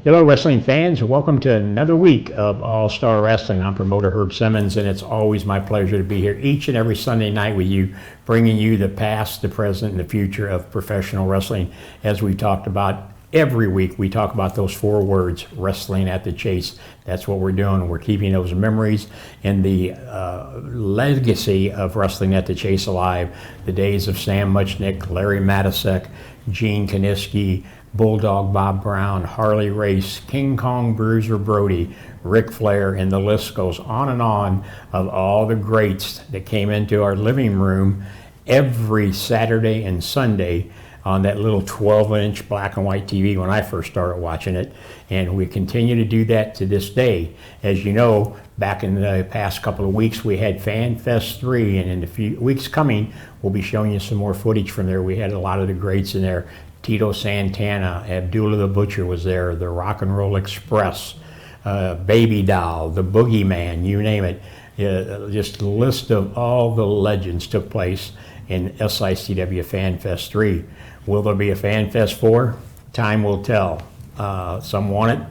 Hello, wrestling fans, and welcome to another week of All-Star Wrestling. I'm promoter Herb Simmons, and it's always my pleasure to be here each and every Sunday night with you, bringing you the past, the present, and the future of professional wrestling. As we talked about every week, we talk about those four words, wrestling at the chase. That's what we're doing. We're keeping those memories and the legacy of wrestling at the chase alive. The days of Sam Muchnick, Larry Matisek, Gene Kaniski, Bulldog Bob Brown, Harley Race, King Kong Bruiser Brody, Ric Flair, and the list goes on and on of all the greats that came into our living room every Saturday and Sunday on that little 12-inch black and white TV when I first started watching it. And we continue to do that to this day. As you know, back in the past couple of weeks, we had Fan Fest 3, and in the few weeks coming, we'll be showing you some more footage from there. We had a lot of the greats in there. Tito Santana, Abdullah the Butcher was there, the Rock and Roll Express, Baby Doll, the Boogeyman, you name it. Just a list of all the legends took place in SICW Fan Fest 3. Will there be a Fan Fest 4? Time will tell. Some want it.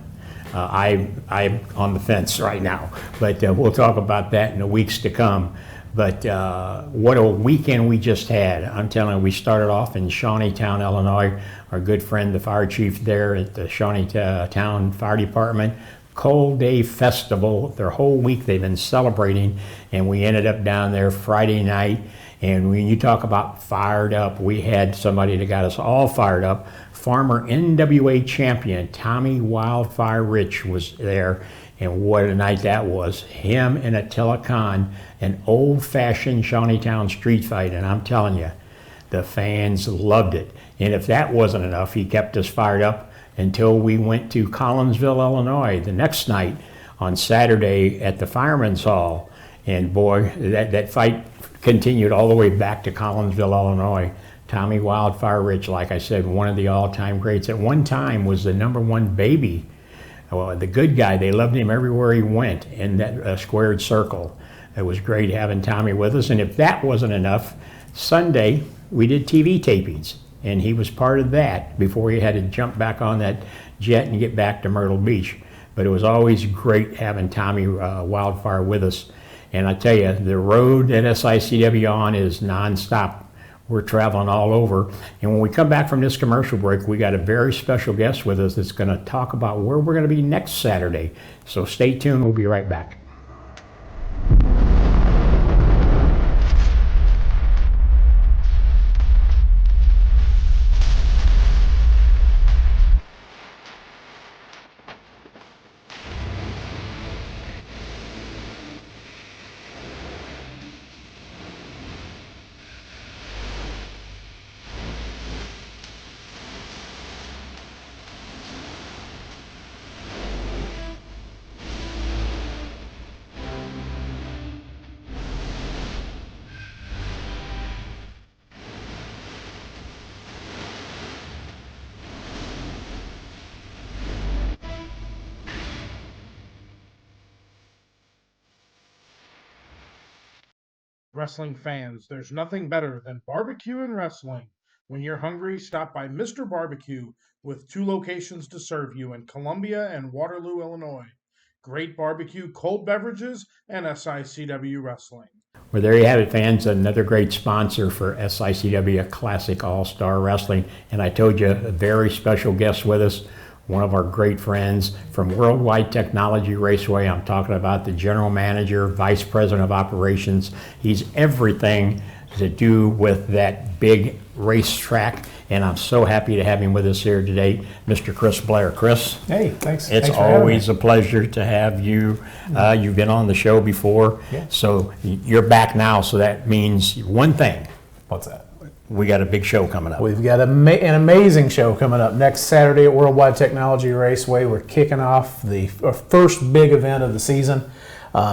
I'm on the fence right now, but we'll talk about that in the weeks to come. But what a weekend we just had. I'm telling you, we started off in Shawneetown, Illinois. Our good friend, the fire chief there at the Shawneetown Fire Department, Cold Day Festival. Their whole week they've been celebrating, and we ended up down there Friday night. And when you talk about fired up, we had somebody that got us all fired up. Former NWA champion Tommy Wildfire Rich was there. And what a night that was. Him and Attila Khan, an old-fashioned Shawneetown street fight. And I'm telling you, the fans loved it. And if that wasn't enough, he kept us fired up until we went to Collinsville, Illinois, the next night on Saturday at the Fireman's Hall. And boy, that fight continued all the way back to Collinsville, Illinois. Tommy Wildfire Rich, like I said, one of the all-time greats. At one time was the #1 baby. Well, the good guy, they loved him everywhere he went in that squared circle. It was great having Tommy with us. And if that wasn't enough, Sunday we did TV tapings, and he was part of that before he had to jump back on that jet and get back to Myrtle Beach. But it was always great having Tommy Wildfire with us. And I tell you, the road that SICW on is nonstop. We're traveling all over. And when we come back from this commercial break, we got a very special guest with us that's going to talk about where we're going to be next Saturday. So stay tuned. We'll be right back. Wrestling fans, there's nothing better than barbecue and wrestling. When you're hungry, stop by Mr. Barbecue with 2 locations to serve you in Columbia and Waterloo, Illinois. Great barbecue, cold beverages, and SICW wrestling. Well, there you have it, fans. Another great sponsor for SICW Classic All-Star Wrestling. And I told you, a very special guest with us, one of our great friends from Worldwide Technology Raceway. I'm talking about the general manager, vice president of operations. He's everything to do with that big racetrack, and I'm so happy to have him with us here today, Mr. Chris Blair. Chris. Hey, thanks. It's always a pleasure to have you. You've been on the show before, so you're back now, so that means one thing. What's that? We got a big show coming up. We've got an amazing show coming up next Saturday at Worldwide Technology Raceway. We're kicking off the first big event of the season.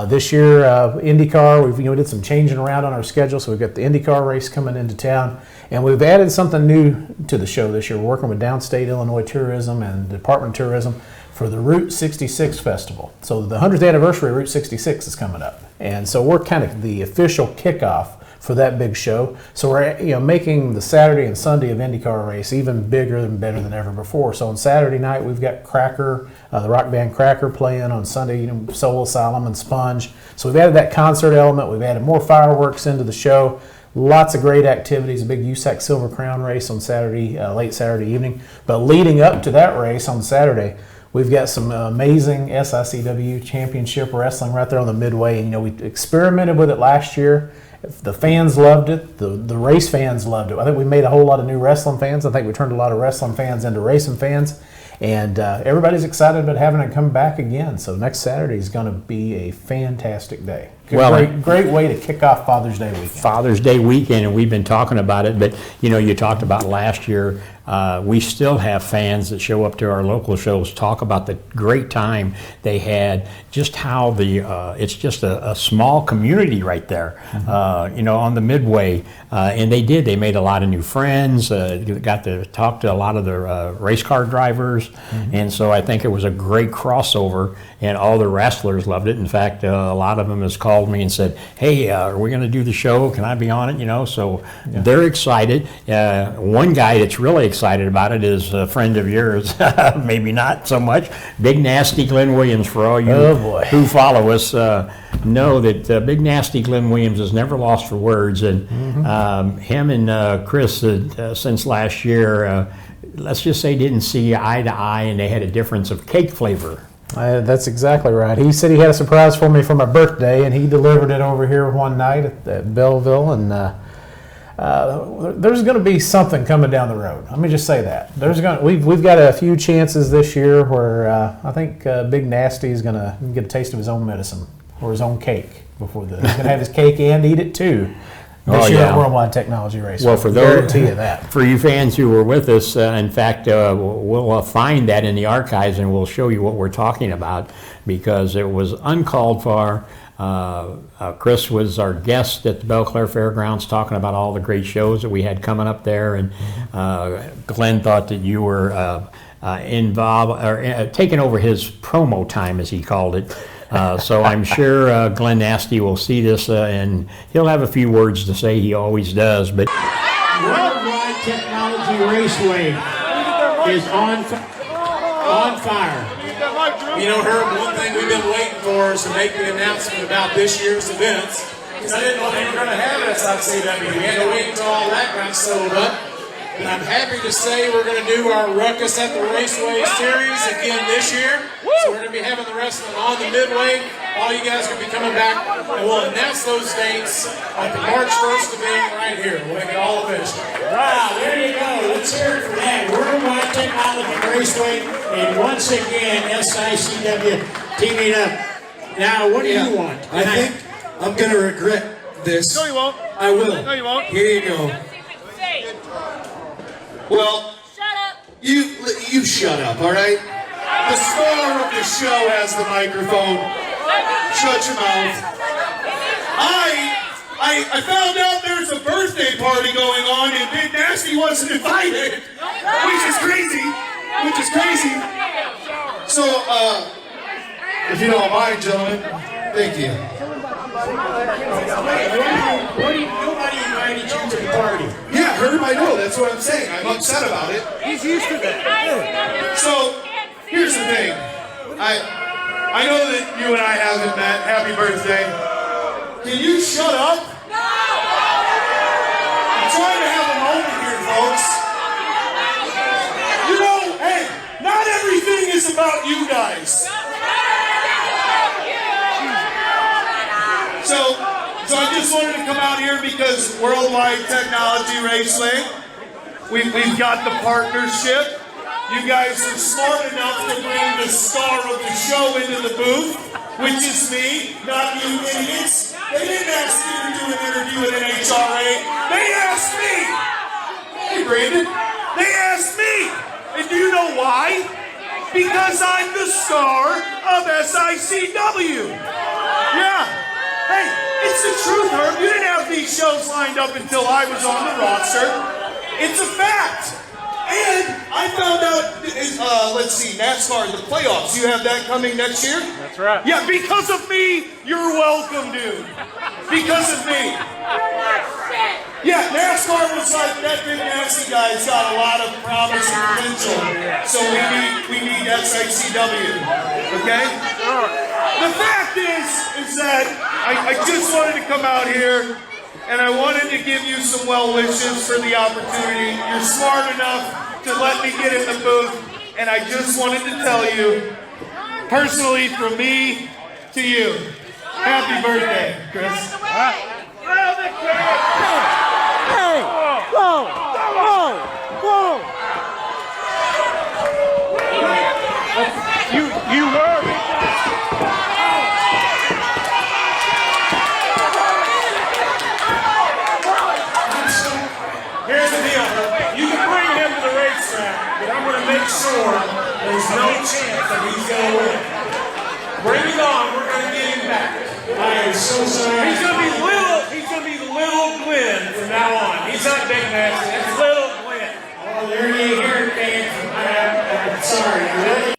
This year, IndyCar, we did some changing around on our schedule, so we've got the IndyCar race coming into town. And we've added something new to the show this year. We're working with Downstate Illinois Tourism and Department of Tourism for the Route 66 Festival. So the 100th anniversary of Route 66 is coming up. And so we're kind of the official kickoff for that big show. So we're making the Saturday and Sunday of IndyCar race even bigger and better than ever before. So on Saturday night we've got Cracker, the rock band Cracker playing. On Sunday, Soul Asylum and Sponge. So we've added that concert element. We've added more fireworks into the show. Lots of great activities. A big USAC Silver Crown race on Saturday, late Saturday evening. But leading up to that race on Saturday, we've got some amazing SICW championship wrestling right there on the midway. And, we experimented with it last year. The fans loved it. The race fans loved it. I think we made a whole lot of new wrestling fans. I think we turned a lot of wrestling fans into racing fans. And everybody's excited about having it come back again. So next Saturday is going to be a fantastic day. Great way to kick off Father's Day weekend. Father's Day weekend, and we've been talking about it, but you talked about last year. We still have fans that show up to our local shows, talk about the great time they had, just how it's just a small community right there, on the midway. And they made a lot of new friends, got to talk to a lot of the race car drivers. And so I think it was a great crossover, and all the wrestlers loved it. In fact, a lot of them has called me and said, hey, are we going to do the show? Can I be on it? So they're excited. One guy that's really excited about it is a friend of yours, maybe not so much, Big Nasty Glenn Williams. For all you who follow us, know that Big Nasty Glenn Williams has never lost for words. And him and Chris, since last year, let's just say didn't see eye to eye, and they had a difference of cake flavor. That's exactly right. He said he had a surprise for me for my birthday, and he delivered it over here one night at Belleville. And there's going to be something coming down the road. Let me just say that we've got a few chances this year where I think Big Nasty is going to get a taste of his own medicine or his own cake before he's going to have his cake and eat it too. This year at Worldwide Technology Raceway. Well, for guarantee you that. For you fans who were with us, in fact, we'll find that in the archives, and we'll show you what we're talking about, because it was uncalled for. Chris was our guest at the Belle Claire Fairgrounds, talking about all the great shows that we had coming up there, and Glenn thought that you were involved or taking over his promo time, as he called it. So I'm sure Glenn Nasty will see this, and he'll have a few words to say. He always does. But Worldwide Technology Raceway is on fire. Herb, one thing we've been waiting for is to make the announcement about this year's events, because I didn't know they were going to have SICW. We had to wait until all that got sold up. And I'm happy to say we're going to do our Ruckus at the Raceway series again this year. So we're going to be having the wrestling on the midway. All you guys are going to be coming back, and we'll announce those dates at the March 1st event right here. We'll make it all official. Wow, there you go. Let's hear it for that. Worldwide Technology Raceway, and once again, SICW teaming up. Now, what do you want? I think I'm going to regret this. No, you won't. I will. No, you won't. Here you go. Well, Shut up. You shut up, all right? The star of the show has the microphone. Shut your mouth. I found out there's a birthday party going on and Big Nasty wasn't invited, which is crazy. So, if you don't mind, gentlemen, thank you. Nobody invited you to the party. Yeah, Herb, I know. That's what I'm saying. I'm upset about it. He's used to that. So, here's the thing. I know that you and I haven't met. Happy birthday. Can you shut up? No! I'm trying to have a moment here, folks. Hey, not everything is about you guys. So I just wanted to come out here because Worldwide Technology Raceway, we've got the partnership. You guys are smart enough to bring the star of the show into the booth, which is me, not you idiots. They didn't ask me to do an interview with an HRA. They asked me. Hey, Brandon. They asked me. And do you know why? Because I'm the star of SICW. Yeah. Hey, it's the truth, Herb. You didn't have these shows lined up until I was on the roster. It's a fact. And I found out, let's see, NASCAR, the playoffs, you have that coming next year? That's right. Yeah, because of me, you're welcome, dude. Because of me. Yeah, NASCAR was like, that big nasty guy's got a lot of promise and potential. So we need SICW. Okay? The fact is that I just wanted to come out here and I wanted to give you some well wishes for the opportunity. You're smart enough to let me get in the booth, and I just wanted to tell you, personally, from me to you, happy birthday, Chris. You were. Here's the deal. You can bring him to the racetrack, but I'm going to make sure there's no chance that he's going to win. Bring him on. We're going to get him back. I am so sorry. He's going to be little Glenn from now on. He's not big nasty. It's little Glenn. Oh, there you hear it, fans. I'm sorry.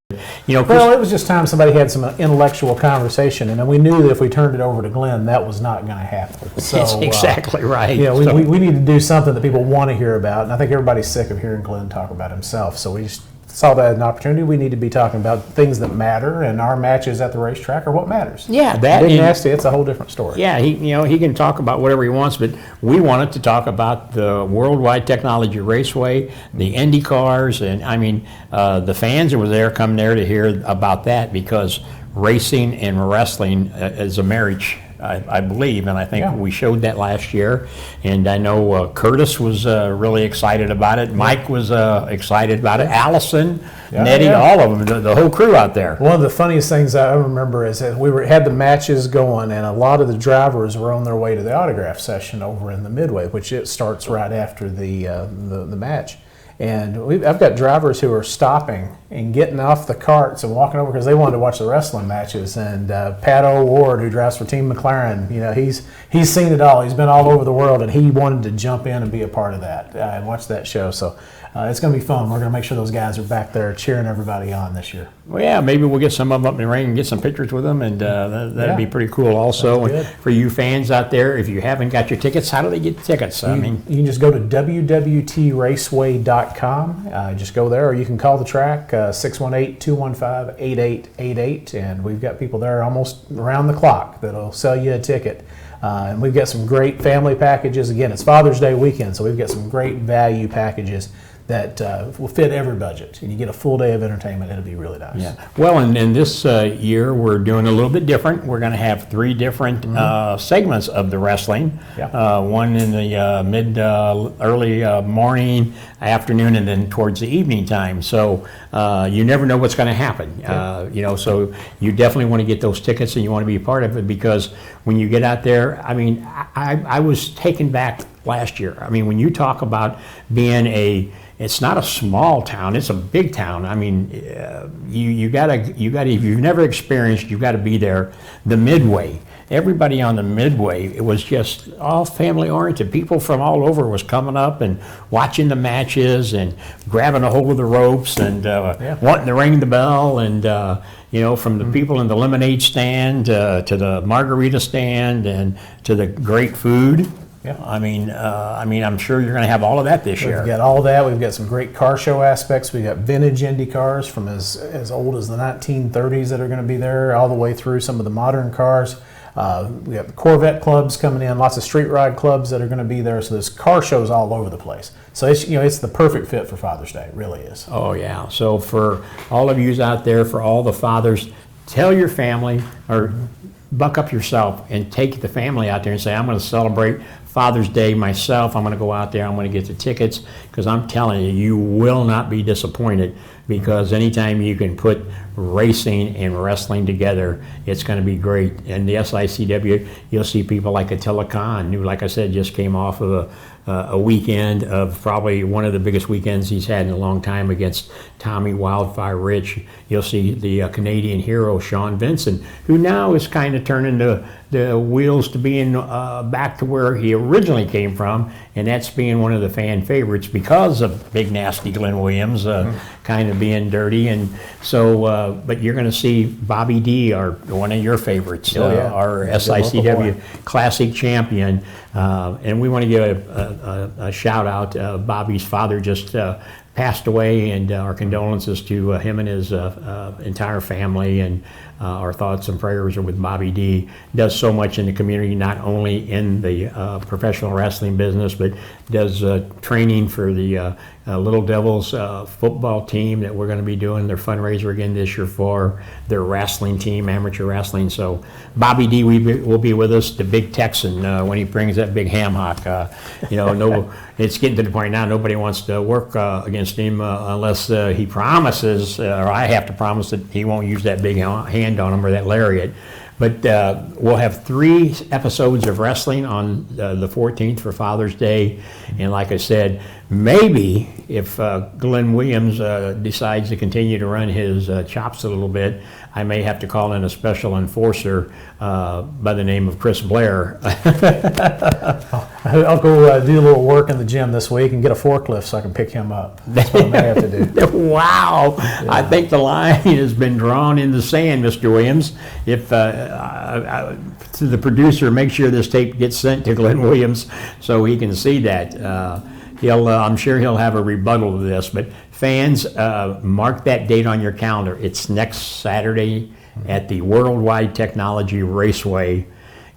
You know, Well, it was just time somebody had some intellectual conversation, and then we knew that if we turned it over to Glenn, that was not going to happen. So, that's exactly right. You know, So- we need to do something that people want to hear about, and I think everybody's sick of hearing Glenn talk about himself. So we just saw that as an opportunity. We need to be talking about things that matter, and our matches at the racetrack are what matters. Yeah, that Big and- nasty, it's a whole different story. Yeah, he can talk about whatever he wants, but we wanted to talk about the Worldwide Technology Raceway, the Indy cars, and I mean, the fans that were there come there to hear about that because racing and wrestling is a marriage, I believe, and I think Yeah. we showed that last year. And I know Curtis was really excited about it. Mike was excited about it. Allison, Yeah, Nettie, yeah. all of them, the whole crew out there. One of the funniest things I remember is that had the matches going, and a lot of the drivers were on their way to the autograph session over in the midway, which it starts right after the match. And I've got drivers who are stopping and getting off the carts and walking over because they wanted to watch the wrestling matches. And Pat O'Ward, who drives for Team McLaren, you know, he's seen it all. He's been all over the world, and he wanted to jump in and be a part of that and watch that show. So it's going to be fun. We're going to make sure those guys are back there cheering everybody on this year. Well, yeah, maybe we'll get some of them up in the ring and get some pictures with them, and that'd Yeah. be pretty cool also. Sounds And good. for you fans out there, if you haven't got your tickets, how do they get tickets? I mean, You can just go to WWTRaceway.com. Just go there, or you can call the track, 618-215-8888, and we've got people there almost around the clock that'll sell you a ticket. And we've got some great family packages. Again, it's Father's Day weekend, so we've got some great value packages that will fit every budget. And you get a full day of entertainment. It'll be really nice. yeah. Well, and in this year, we're doing a little bit different. We're going to have 3 different segments of the wrestling. Yeah. One in the early morning, afternoon, and then towards the evening time. So you never know what's going to happen. You know, so you definitely want to get those tickets, and you want to be a part of it, because when you get out there, I mean, I was taken back last year. I mean, when you talk about being it's not a small town, it's a big town. I mean, you gotta, if you've never experienced, you've got to be there. The Midway, everybody on the Midway, it was just all family oriented. People from all over was coming up and watching the matches and grabbing a hold of the ropes and wanting to ring the bell. And you know, from the people in the lemonade stand to the margarita stand and to the great food. Yeah. I mean, I'm sure you're going to have all of that this year. We've got all that. We've got some great car show aspects. We've got vintage Indy cars from as old as the 1930s that are going to be there, all the way through some of the modern cars. We have Corvette clubs coming in, lots of street ride clubs that are going to be there. So there's car shows all over the place. So it's the perfect fit for Father's Day. It really is. Oh yeah. So for all of yous out there, for all the fathers, tell your family or buck up yourself and take the family out there and say, I'm going to celebrate Father's Day myself. I'm going to go out there. I'm going to get the tickets, because I'm telling you, you will not be disappointed. because anytime you can put racing and wrestling together, it's going to be great. And the SICW, you'll see people like Attila Khan, who, like I said, just came off of a weekend of probably one of the biggest weekends he's had in a long time against Tommy Wildfire Rich. You'll see the Canadian hero, Sean Vincent, who now is kind of turning the wheels to being back to where he originally came from, and that's being one of the fan favorites because of Big Nasty Glenn Williams kind of being dirty. And so, but you're going to see Bobby D, one of your favorites, our SICW Classic champion. And we want to give a shout out. Bobby's father just passed away, and our condolences to him and his entire family, and our thoughts and prayers are with Bobby D. Does so much in the community, not only in the professional wrestling business, but does training for the Little Devils football team that we're going to be doing their fundraiser again this year for, their wrestling team, amateur wrestling. So Bobby D will be with us, the big Texan, when he brings that big ham hock. It's getting to the point now nobody wants to work against him unless he promises, or I have to promise that he won't use that big hand on him or that lariat. But we'll have 3 episodes of wrestling on the 14th for Father's Day. And like I said, maybe if Glenn Williams decides to continue to run his chops a little bit, I may have to call in a special enforcer by the name of Chris Blair. I'll go do a little work in the gym this week and get a forklift so I can pick him up. That's what I may have to do. Wow. Yeah. I think the line has been drawn in the sand, Mr. Williams. If to the producer, make sure this tape gets sent to Glenn Williams so he can see that. I'm sure he'll have a rebuttal to this, but fans, mark that date on your calendar. It's next Saturday at the Worldwide Technology Raceway.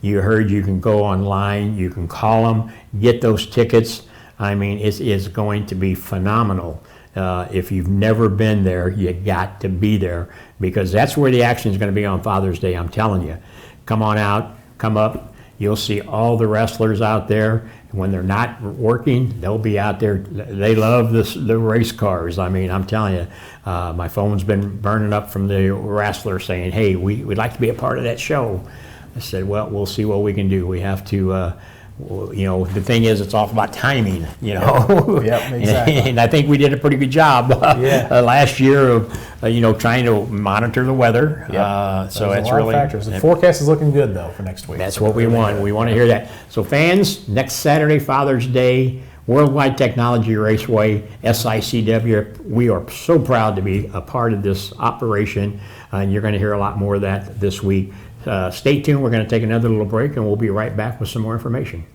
You heard you can go online, you can call them, get those tickets. I mean, it's going to be phenomenal. If you've never been there, you got to be there, because that's where the action is going to be on Father's Day, I'm telling you. Come on out, come up. You'll see all the wrestlers out there. When they're not working, they'll be out there. They love the race cars. I mean, I'm telling you, my phone's been burning up from the wrestlers saying, hey, we'd like to be a part of that show. I said, well, we'll see what we can do. We have to, the thing is, it's all about timing, Yep, exactly. And I think we did a pretty good job last year of, trying to monitor the weather. Yep. So it's really factors. The forecast is looking good, though, for next week. That's what we want. We want to hear that. So fans, next Saturday, Father's Day, Worldwide Technology Raceway, SICW. We are so proud to be a part of this operation, and you're going to hear a lot more of that this week. Stay tuned. We're going to take another little break, and we'll be right back with some more information.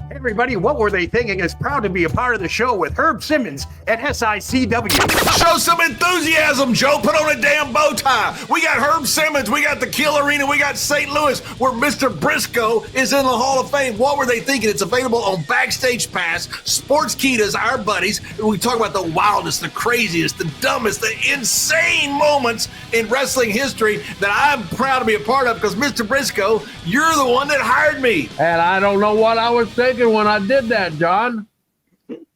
Hey everybody, What Were They Thinking is proud to be a part of the show with Herb Simmons at SICW. Show some enthusiasm, Joe. Put on a damn bow tie. We got Herb Simmons. We got the Kill Arena. We got St. Louis, where Mr. Briscoe is in the Hall of Fame. What Were They Thinking? It's available on Backstage Pass. Sports Ketas, our buddies. We talk about the wildest, the craziest, the dumbest, the insane moments in wrestling history that I'm proud to be a part of, because Mr. Briscoe, you're the one that hired me. And I don't know what I was thinking when I did that, John.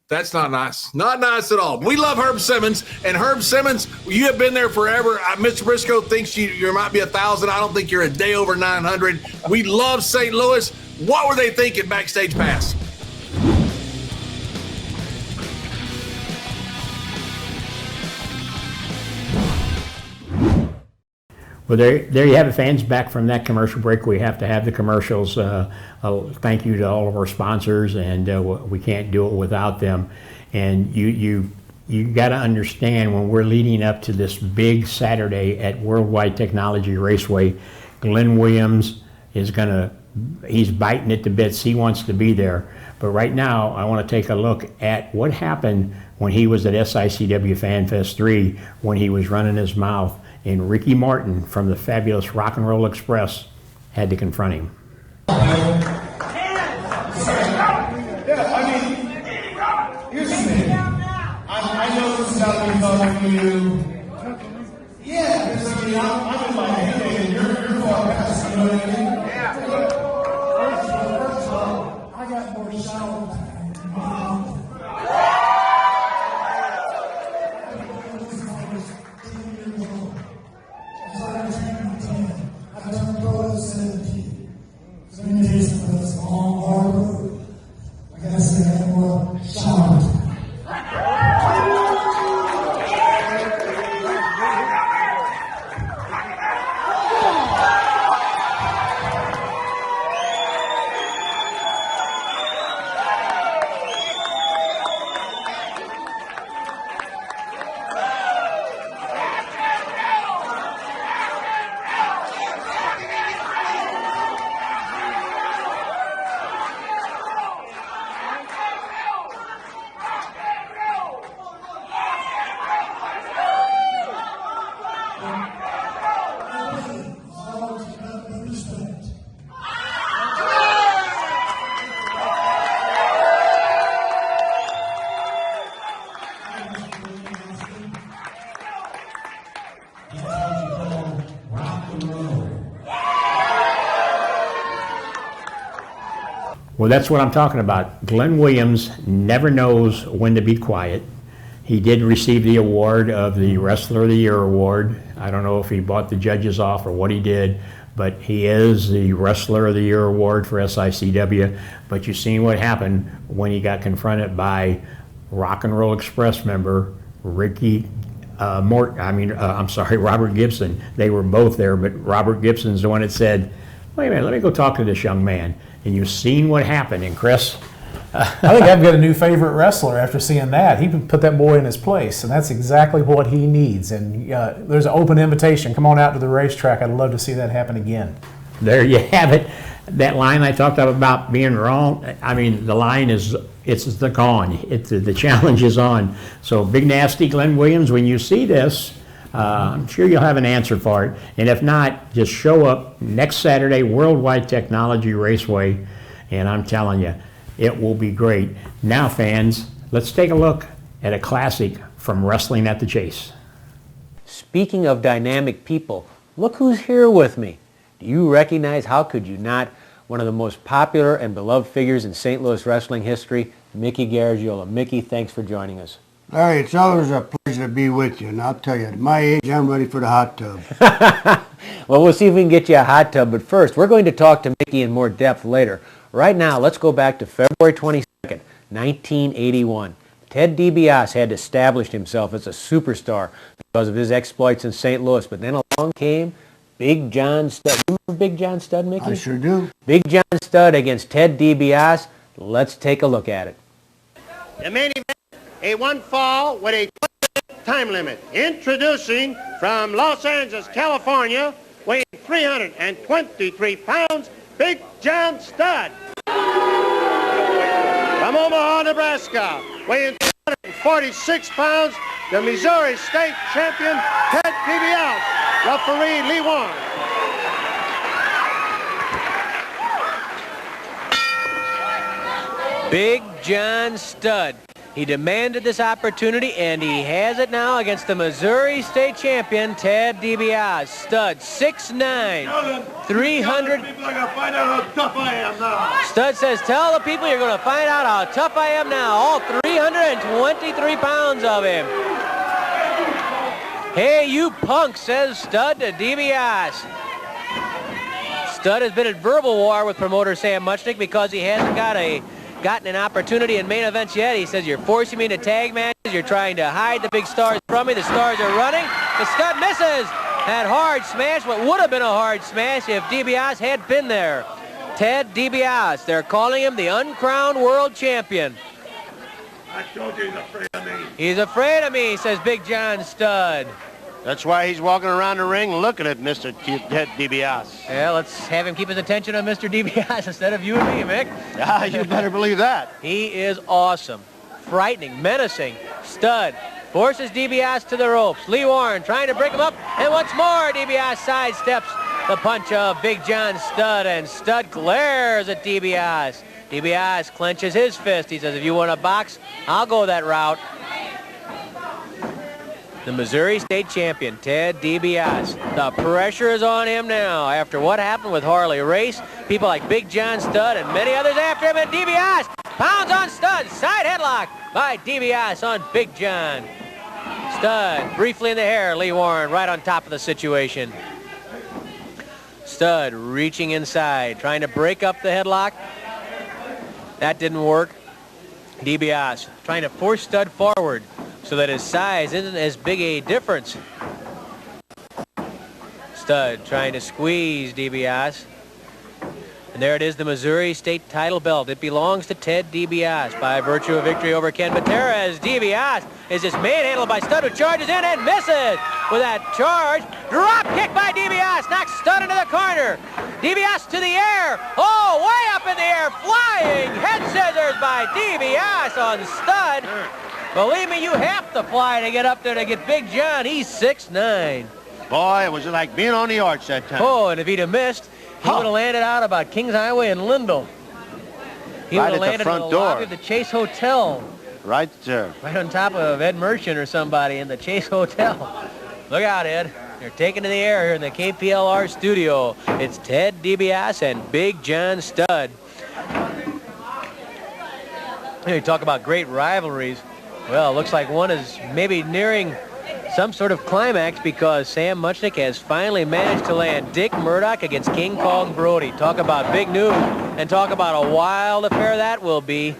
That's not nice. Not nice at all. We love Herb Simmons, and Herb Simmons, you have been there forever. Mr. Briscoe thinks you might be 1,000. I don't think you're a day over 900. We love St. Louis. What were they thinking, Backstage Pass? Well, there you have it, fans. Back from that commercial break, we have to have the commercials. Thank you to all of our sponsors, and we can't do it without them. And you got to understand, when we're leading up to this big Saturday at Worldwide Technology Raceway, Glenn Williams he's biting at the bits. He wants to be there. But right now, I want to take a look at what happened when he was at SICW Fan Fest 3, when he was running his mouth. And Ricky Martin from the fabulous Rock and Roll Express had to confront him. Here's the thing. I know this is not being done for you. Yeah, because I'm in my heyday and you're far past, you know what I mean? Yeah. First of all, I got more sound time than Mom. Well, that's what I'm talking about. Glenn Williams never knows when to be quiet. He did receive the award of the Wrestler of the Year award. I don't know if he bought the judges off or what he did, but he is the Wrestler of the Year award for SICW. But you've seen what happened when he got confronted by Rock and Roll Express member Robert Gibson. They were both there, but Robert Gibson's the one that said, wait a minute, let me go talk to this young man. And you've seen what happened. And Chris, I think I've got a new favorite wrestler after seeing that. He put that boy in his place, and that's exactly what he needs. And there's an open invitation. Come on out to the racetrack. I'd love to see that happen again. there you have it. That line I talked about being wrong, I mean, the line is, it's gone. The challenge is on. So Big Nasty Glenn Williams, when you see this, I'm sure you'll have an answer for it. And if not, just show up next Saturday, Worldwide Technology Raceway, and I'm telling you, it will be great. Now, fans, let's take a look at a classic from Wrestling at the Chase. Speaking of dynamic people, look who's here with me. Do you recognize, how could you not, one of the most popular and beloved figures in St. Louis wrestling history, Mickey Garagiola. Mickey, thanks for joining us. Larry, it's always a pleasure to be with you, and I'll tell you, at my age, I'm ready for the hot tub. Well, we'll see if we can get you a hot tub, but first, we're going to talk to Mickey in more depth later. Right now, let's go back to February 22nd, 1981. Ted DiBiase had established himself as a superstar because of his exploits in St. Louis, but then along came Big John Studd. You remember Big John Studd, Mickey? I sure do. Big John Studd against Ted DiBiase. Let's take a look at it. The main event, a one fall with a 20-minute time limit. Introducing from Los Angeles, California, weighing 323 pounds, Big John Studd. From Omaha, Nebraska, weighing 346 pounds, the Missouri State Champion, Ted DiBiase. Referee Lee Warren. Big John Studd. He demanded this opportunity, and he has it now against the Missouri State Champion, Ted DiBiase. Studd, 6'9", 300... People are going to find out how tough I am now. Studd says, tell the people you're going to find out how tough I am now. All 323 pounds of him. Hey, you punk, says Studd to DiBiase. Studd has been at verbal war with promoter Sam Muchnick because he hasn't gotten an opportunity in main events yet. He says, you're forcing me into tag matches. You're trying to hide the big stars from me. The stars are running. The Studd misses. That hard smash, what would have been a hard smash if DiBiase had been there. Ted DiBiase, they're calling him the uncrowned world champion. I told you he's afraid of me. He's afraid of me, says Big John Studd. That's why he's walking around the ring looking at Mr. Ted DiBiase. Yeah, let's have him keep his attention on Mr. DiBiase instead of you and me, Mick. Ah, you better believe that. He is awesome, frightening, menacing. Studd forces DiBiase to the ropes. Lee Warren trying to break him up, and once more DiBiase sidesteps the punch of Big John Studd, and Studd glares at DiBiase. DiBiase clenches his fist. He says, if you want a box, I'll go that route. The Missouri State Champion, Ted DiBiase. The pressure is on him now after what happened with Harley Race. People like Big John Studd and many others after him, and DiBiase pounds on Studd. Side headlock by DiBiase on Big John. Studd briefly in the hair. Lee Warren right on top of the situation. Studd reaching inside, trying to break up the headlock. That didn't work. DiBiase trying to force Studd forward so that his size isn't as big a difference. Studd trying to squeeze DiBiase. And there it is, the Missouri State title belt. It belongs to Ted DiBiase by virtue of victory over Ken Patera, as DiBiase is just manhandled by Studd, who charges in and misses with that charge. Drop kick by DiBiase, knocks Studd into the corner. DiBiase to the air. Oh, way up in the air, flying head scissors by DiBiase on Studd. Believe me, you have to fly to get up there to get Big John. He's 6'9". Boy, it was like being on the arch that time. Oh, and if he'd have missed, he would have landed out about Kings Highway in Lindell. He Right would have at the landed front in the lobby door. of the Chase Hotel. Right there. Right on top of Ed Merchant or somebody in the Chase Hotel. Look out, Ed. They're taken to the air here in the KPLR studio. It's Ted DiBiase and Big John Studd. You talk about great rivalries. Well, it looks like one is maybe nearing some sort of climax because Sam Muchnick has finally managed to land Dick Murdoch against King Kong Brody. Talk about big news and talk about a wild affair that will be.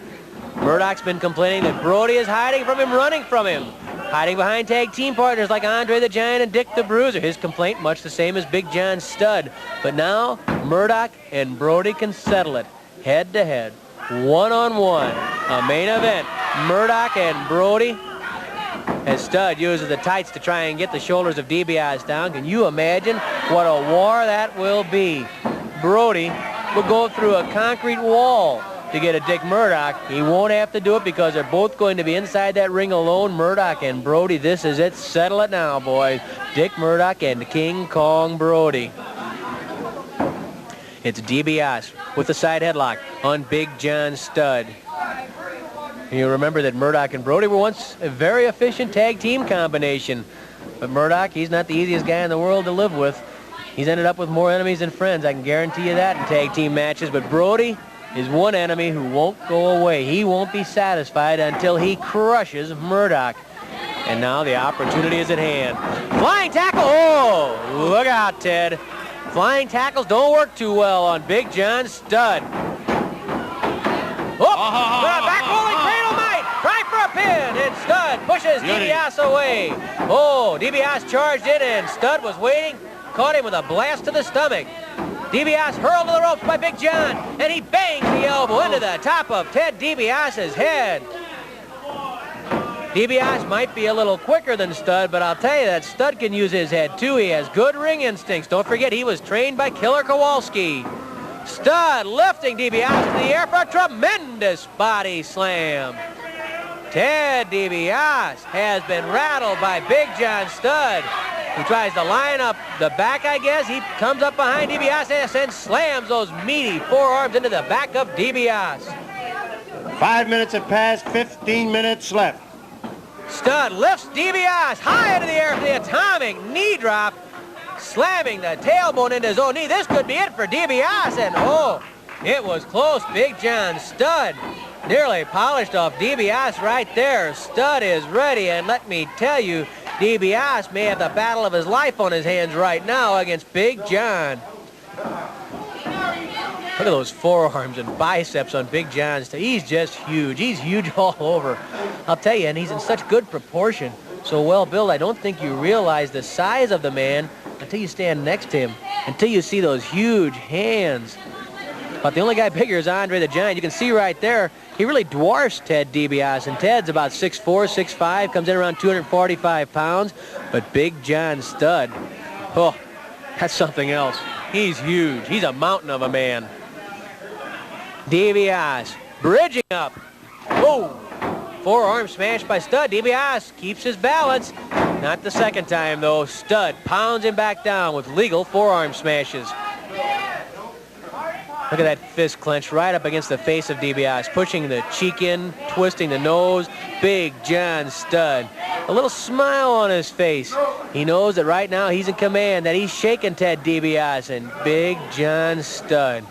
Murdoch's been complaining that Brody is hiding from him, running from him, hiding behind tag team partners like Andre the Giant and Dick the Bruiser. His complaint much the same as Big John Studd. But now Murdoch and Brody can settle it head to head, one-on-one. A main event, Murdoch and Brody, as Studd uses the tights to try and get the shoulders of DiBiase down. Can you imagine what a war that will be? Brody will go through a concrete wall to get a Dick Murdoch. He won't have to do it because they're both going to be inside that ring alone. Murdoch and Brody, this is it. Settle it now, boys. Dick Murdoch and King Kong Brody. It's DiBiase with the side headlock on Big John Studd. You remember that Murdoch and Brody were once a very efficient tag team combination. But Murdoch, he's not the easiest guy in the world to live with. He's ended up with more enemies than friends. I can guarantee you that in tag team matches. But Brody is one enemy who won't go away. He won't be satisfied until he crushes Murdoch. And now the opportunity is at hand. Flying tackle. Oh, look out, Ted. Flying tackles don't work too well on Big John Studd. Oh, back rolling cradle might. Try for a pin, and Studd pushes DiBiase away. Oh, DiBiase charged in, and Studd was waiting. Caught him with a blast to the stomach. DiBiase hurled to the ropes by Big John, and he bangs the elbow into the top of Ted DiBiase's head. DiBiase might be a little quicker than Studd, but I'll tell you that Studd can use his head too. He has good ring instincts. Don't forget, he was trained by Killer Kowalski. Studd lifting DiBiase into the air for a tremendous body slam. Ted DiBiase has been rattled by Big John Studd. He tries to line up the back, I guess. He comes up behind DiBiase and slams those meaty forearms into the back of DiBiase. 5 minutes have passed, 15 minutes left. Studd lifts DiBiase high into the air for the atomic knee drop, slamming the tailbone into his own knee. This could be it for DiBiase, and oh, it was close. Big John Studd nearly polished off DiBiase right there. Studd is ready, and let me tell you, DiBiase may have the battle of his life on his hands right now against Big John. Look at those forearms and biceps on Big John. He's just huge. He's huge all over. I'll tell you, and he's in such good proportion. So well built, I don't think you realize the size of the man until you stand next to him, until you see those huge hands. But the only guy bigger is Andre the Giant. You can see right there, he really dwarfs Ted DiBiase, and Ted's about 6'4", 6'5", comes in around 245 pounds. But Big John Studd, oh, that's something else. He's huge. He's a mountain of a man. DiBiase bridging up. Oh, forearm smashed by Studd. DiBiase keeps his balance. Not the second time, though. Studd pounds him back down with legal forearm smashes. Look at that fist clenched right up against the face of DiBiase, pushing the cheek in, twisting the nose. Big John Studd. A little smile on his face. He knows that right now he's in command, that he's shaking Ted DiBiase, and Big John Studd.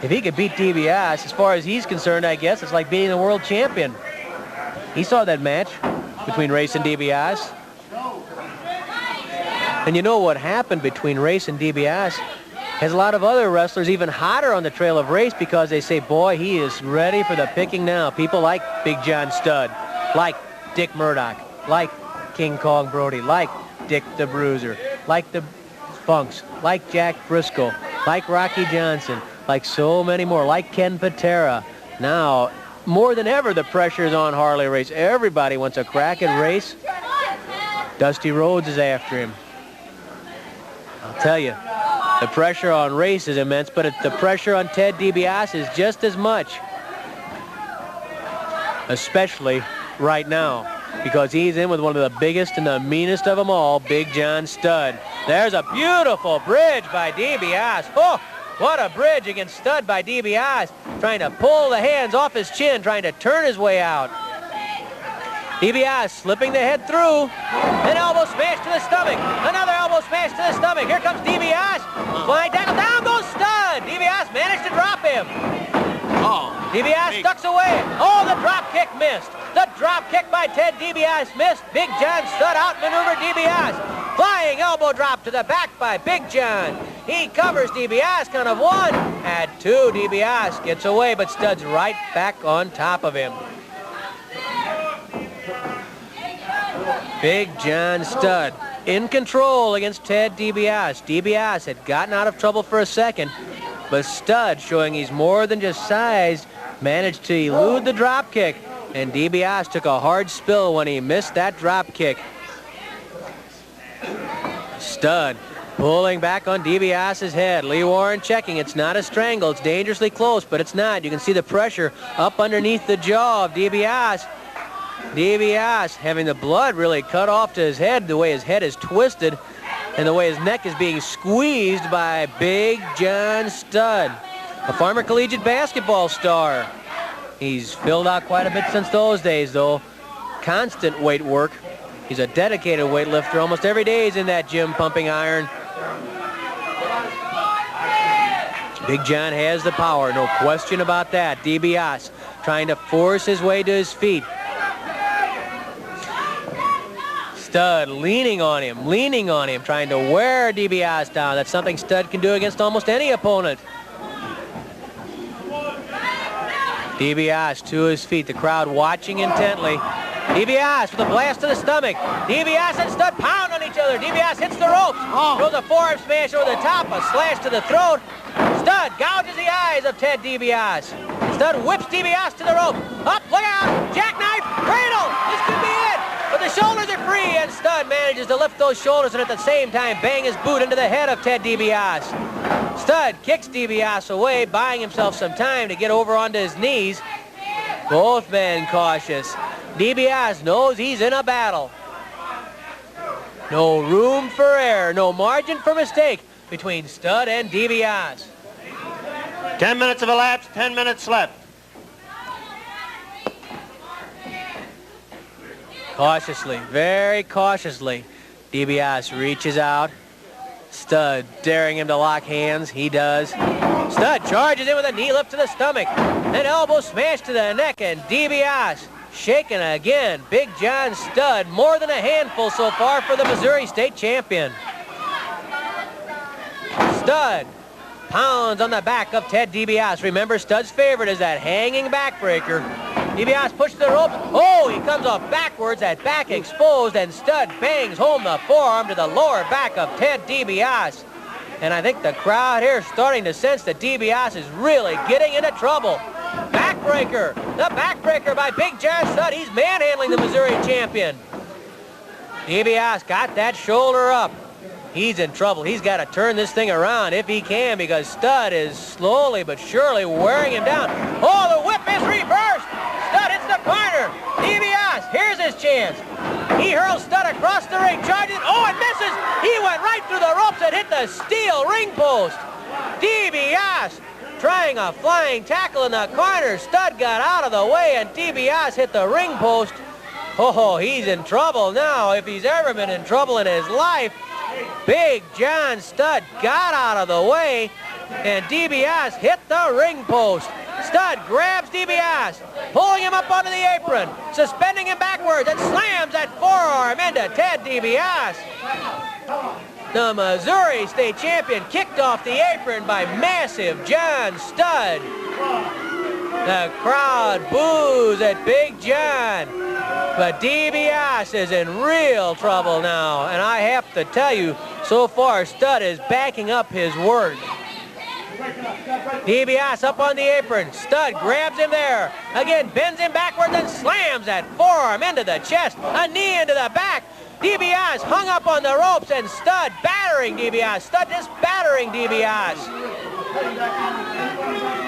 If he could beat DiBiase, as far as he's concerned, I guess, it's like beating the world champion. He saw that match between Race and DiBiase. And you know what happened between Race and DiBiase has a lot of other wrestlers even hotter on the trail of Race because they say, boy, he is ready for the picking now. People like Big John Studd, like Dick Murdoch, like King Kong Brody, like Dick the Bruiser, like the Funks, like Jack Briscoe, like Rocky Johnson, like so many more, like Ken Patera. Now, more than ever, the pressure is on Harley Race. Everybody wants a crack at Race. Dusty Rhodes is after him. I'll tell you, the pressure on Race is immense, but the pressure on Ted DiBiase is just as much. Especially right now, because he's in with one of the biggest and the meanest of them all, Big John Studd. There's a beautiful bridge by DiBiase. Oh, what a bridge against Studd by DiBiase, trying to pull the hands off his chin, trying to turn his way out. DiBiase slipping the head through. An elbow smash to the stomach. Another elbow smash to the stomach. Here comes DiBiase. Flying tackle. Down goes Studd. DiBiase managed to drop him. DiBiase ducks away. Oh, the drop kick missed. The drop kick by Ted DiBiase missed. Big John Studd outmaneuvered DiBiase. Flying elbow drop to the back by Big John. He covers DiBiase, count of 1. At 2, DiBiase gets away, but Studd's right back on top of him. Big John Studd in control against Ted DiBiase. DiBiase had gotten out of trouble for a second, but Studd, showing he's more than just size, managed to elude the drop kick, and DiBiase took a hard spill when he missed that drop kick. Studd pulling back on DiBiase's head. Lee Warren checking. It's not a strangle. It's dangerously close, but it's not. You can see the pressure up underneath the jaw of DiBiase. DiBiase having the blood really cut off to his head, the way his head is twisted and the way his neck is being squeezed by Big John Studd, a former collegiate basketball star. He's filled out quite a bit since those days, though. Constant weight work. He's a dedicated weightlifter. Almost every day he's in that gym pumping iron. Big John has the power, no question about that. DiBiase trying to force his way to his feet. Studd leaning on him, trying to wear DiBiase down. That's something Studd can do against almost any opponent. DiBiase to his feet, the crowd watching intently. DiBiase with a blast to the stomach. DiBiase and Studd pound on each other. DiBiase hits the ropes. Throws a forearm smash over the top, a slash to the throat. Studd gouges the eyes of Ted DiBiase. Studd whips DiBiase to the rope. Up, look out, jackknife, cradle. This could be it. But the shoulders are free, and Studd manages to lift those shoulders and at the same time bang his boot into the head of Ted DiBiase. Studd kicks DiBiase away, buying himself some time to get over onto his knees. Both men cautious. DiBiase knows he's in a battle. No room for error, no margin for mistake between Studd and DiBiase. 10 minutes have elapsed, 10 minutes left. Cautiously, very cautiously, DiBiase reaches out. Studd daring him to lock hands. He does. Studd charges in with a knee lift to the stomach. An elbow smash to the neck, and DiBiase shaken again. Big John Studd, more than a handful so far for the Missouri State champion. Studd pounds on the back of Ted DiBiase. Remember, Studd's favorite is that hanging backbreaker. DiBiase pushes the ropes. Oh, he comes off backwards, that back exposed, and Studd bangs home the forearm to the lower back of Ted DiBiase. And I think the crowd here is starting to sense that DiBiase is really getting into trouble. Backbreaker, the backbreaker by Big John Studd. He's manhandling the Missouri champion. DiBiase got that shoulder up. He's in trouble. He's got to turn this thing around if he can, because Studd is slowly but surely wearing him down. Oh, the whip is reversed. Studd hits the corner. DiBiase, here's his chance. He hurls Studd across the ring, charges. Oh, and misses. He went right through the ropes and hit the steel ring post. DiBiase trying a flying tackle in the corner. Studd got out of the way, and DiBiase hit the ring post. Oh, he's in trouble now, if he's ever been in trouble in his life. Big John Studd got out of the way, and DiBiase hit the ring post. Studd grabs DiBiase, pulling him up onto the apron, suspending him backwards, and slams that forearm into Ted DiBiase. The Missouri State champion kicked off the apron by massive John Studd. The crowd boos at Big John. But DiBiase is in real trouble now, and I have to tell you, so far Studd is backing up his word. DiBiase up on the apron. Studd grabs him there. Again, bends him backwards and slams that forearm into the chest. A knee into the back. DiBiase hung up on the ropes, and Studd battering DiBiase. Studd just battering DiBiase.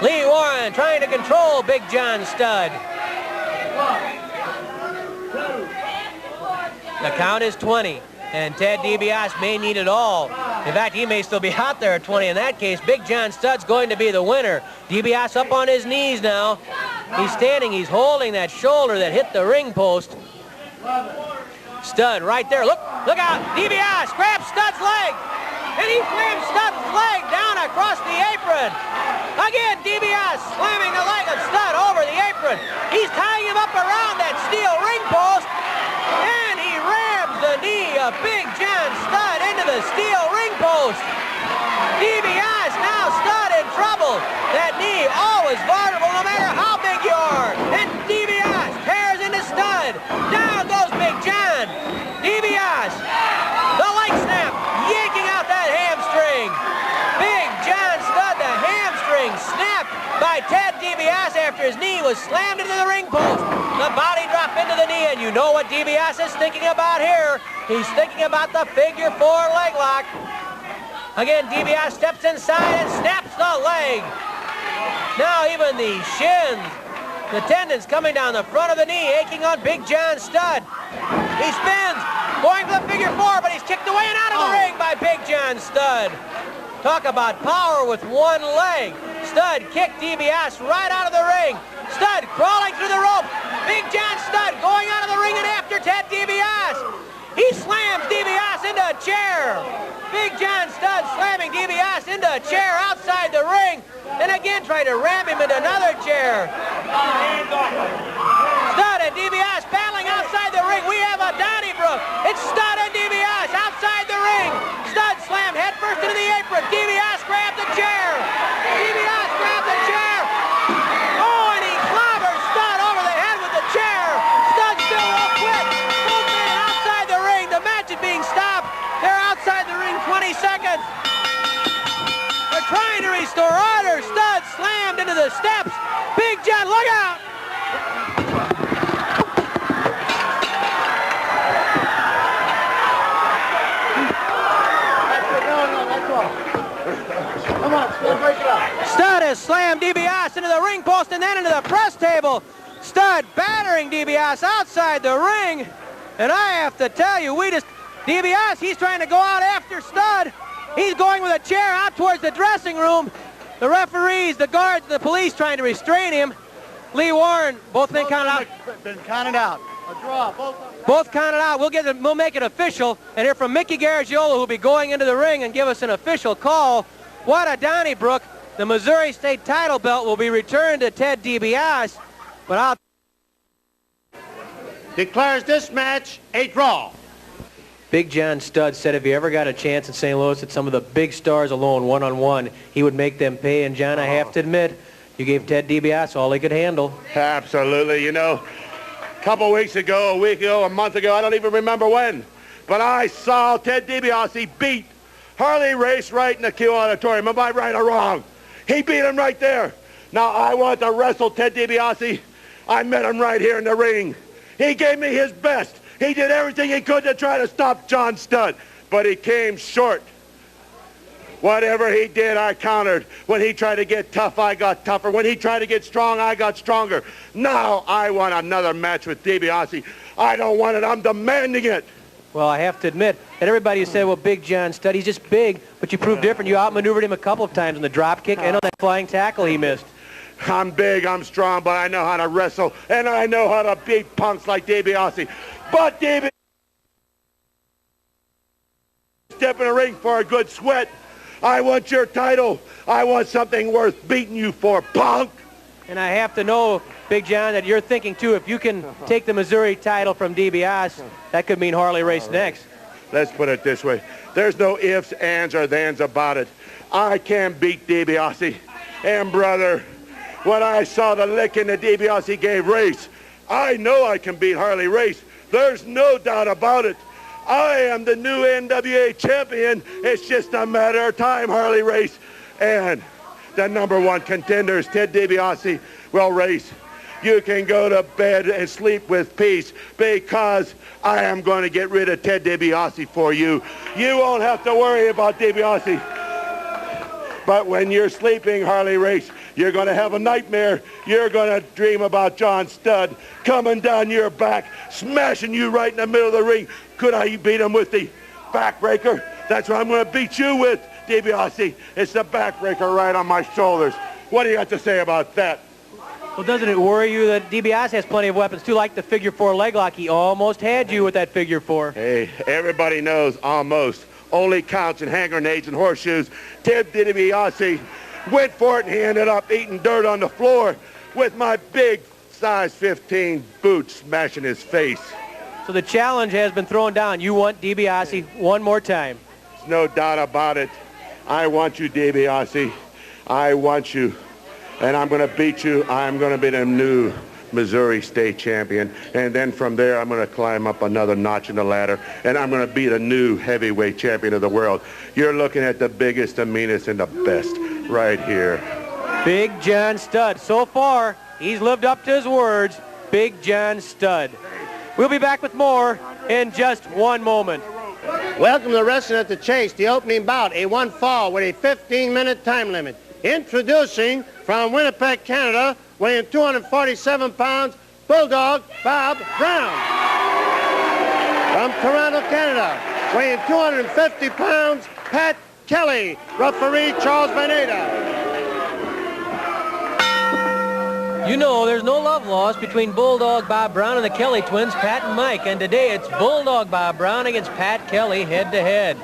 Lee Warren trying to control Big John Studd. The count is 20, and Ted DiBiase may need it all. In fact, he may still be out there at 20. In that case, Big John Studd's going to be the winner. DiBiase up on his knees now. He's standing, he's holding that shoulder that hit the ring post. Studd right there. Look out. DiBiase grabs Studd's leg, and he slams Studd's leg down across the apron. Again, DiBiase DiBiase slamming the leg of Stud over the apron. He's tying him up around that steel ring post, and he rams the knee of Big John Studd into the steel ring post. DiBiase now Studd in trouble. That knee always vulnerable no matter how big you are. And DiBiase tears into Studd. Down goes Big John. DiBiase, the leg snap, yanking out that hamstring. Big John Studd, the hamstring snapped by Ted DiBiase after his knee was slammed into the ring post. The body drop into the knee, and you know what DiBiase is thinking about here. He's thinking about the figure 4 leg lock. Again, DiBiase steps inside and snaps the leg. Now even the shins, the tendons coming down the front of the knee, aching on Big John Studd. He spins, going for the figure 4, but he's kicked away and out of the ring by Big John Studd. Talk about power with one leg. Studd kicked DiBiase right out of the ring. Studd crawling through the rope. Big John Studd going out of the ring and after Ted DiBiase. He slams DiBiase into a chair. Big John Studd slamming DiBiase into a chair outside the ring. And again trying to ram him into another chair. Studd and DiBiase battling outside the ring. We have a Donnybrook. It's Studd and DiBiase outside the ring. Studd slammed headfirst into the apron. DiBiase grabbed the chair. DiBiase grabbed the chair. Oh, and he clobbers Studd over the head with the chair. Studd still real quick. Both men outside the ring. The match is being stopped. They're outside the ring 20 seconds. They're trying to restore order. Studd slammed into the steps. Big John, look out! Come on, break it up. Studd has slammed DiBiase into the ring post and then into the press table. Studd battering DiBiase outside the ring. And I have to tell you, DiBiase, he's trying to go out after Studd. He's going with a chair out towards the dressing room. The referees, the guards, the police trying to restrain him. Lee Warren, both been counted out. Been counted out. A draw. Both counted out. We'll make it official and hear from Mickey Garagiola, who'll be going into the ring and give us an official call. What a Donnybrook. The Missouri State title belt will be returned to Ted DiBiase, but I'll declares this match a draw. Big John Studd said if he ever got a chance in St. Louis at some of the big stars alone, one-on-one, he would make them pay. And, John, I have to admit, you gave Ted DiBiase all he could handle. Absolutely. You know, a couple weeks ago, a week ago, a month ago, I don't even remember when, but I saw Ted DiBiase beat Harley Race right in the Q Auditorium. Am I right or wrong? He beat him right there. Now, I want to wrestle Ted DiBiase. I met him right here in the ring. He gave me his best. He did everything he could to try to stop John Studd, but he came short. Whatever he did, I countered. When he tried to get tough, I got tougher. When he tried to get strong, I got stronger. Now I want another match with DiBiase. I don't want it. I'm demanding it. Well, I have to admit that everybody said, well, Big John Studd, he's just big, but you proved different. You outmaneuvered him a couple of times in the drop kick and on that flying tackle he missed. I'm big, I'm strong, but I know how to wrestle, and I know how to beat punks like DiBiase. But DiBiase step in the ring for a good sweat. I want your title. I want something worth beating you for, punk. And I have to know, Big John, that you're thinking, too, if you can take the Missouri title from DiBiase, that could mean Harley Race next. Let's put it this way. There's no ifs, ands, or thans about it. I can beat DiBiase. And, brother, when I saw the licking that DiBiase gave Race, I know I can beat Harley Race. There's no doubt about it. I am the new NWA champion. It's just a matter of time, Harley Race. And the #1 contenders, Ted DiBiase. Well, Race, you can go to bed and sleep with peace because I am going to get rid of Ted DiBiase for you. You won't have to worry about DiBiase. But when you're sleeping, Harley Race, you're going to have a nightmare. You're going to dream about John Studd coming down your back, smashing you right in the middle of the ring. Could I beat him with the backbreaker? That's what I'm going to beat you with, DiBiase. It's the backbreaker right on my shoulders. What do you got to say about that? Well, doesn't it worry you that DiBiase has plenty of weapons, too, like the figure 4 leg lock? He almost had you with that figure 4. Hey, everybody knows almost only counts in hand grenades and horseshoes. Ted DiBiase went for it, and he ended up eating dirt on the floor with my big size 15 boots smashing his face. So the challenge has been thrown down. You want DiBiase one more time. There's no doubt about it. I want you, DiBiase. I want you. And I'm going to beat you. I'm going to be the new Missouri State champion. And then from there, I'm going to climb up another notch in the ladder. And I'm going to be the new heavyweight champion of the world. You're looking at the biggest, the meanest, and the best right here. Big John Studd. So far, he's lived up to his words. Big John Studd. We'll be back with more in just one moment. Welcome to Wrestling at the Chase, the opening bout, a one fall with a 15-minute time limit. Introducing from Winnipeg, Canada, weighing 247 pounds, Bulldog Bob Brown. From Toronto, Canada, weighing 250 pounds, Pat Kelly. Referee Charles Veneta. You know there's no love lost between Bulldog Bob Brown and the Kelly twins, Pat and Mike. And today it's Bulldog Bob Brown against Pat Kelly head-to-head.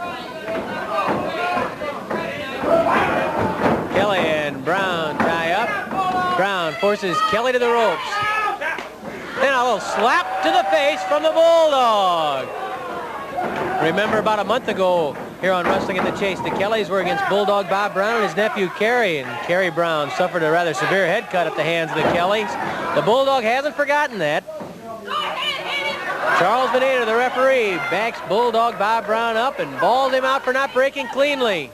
Kelly and Brown tie up. Brown forces Kelly to the ropes. Then a little slap to the face from the Bulldog. Remember about a month ago here on Wrestling at the Chase, the Kellys were against Bulldog Bob Brown and his nephew Kerry, and Kerry Brown suffered a rather severe head cut at the hands of the Kellys. The Bulldog hasn't forgotten that. Charles Veneta, the referee, backs Bulldog Bob Brown up and balls him out for not breaking cleanly.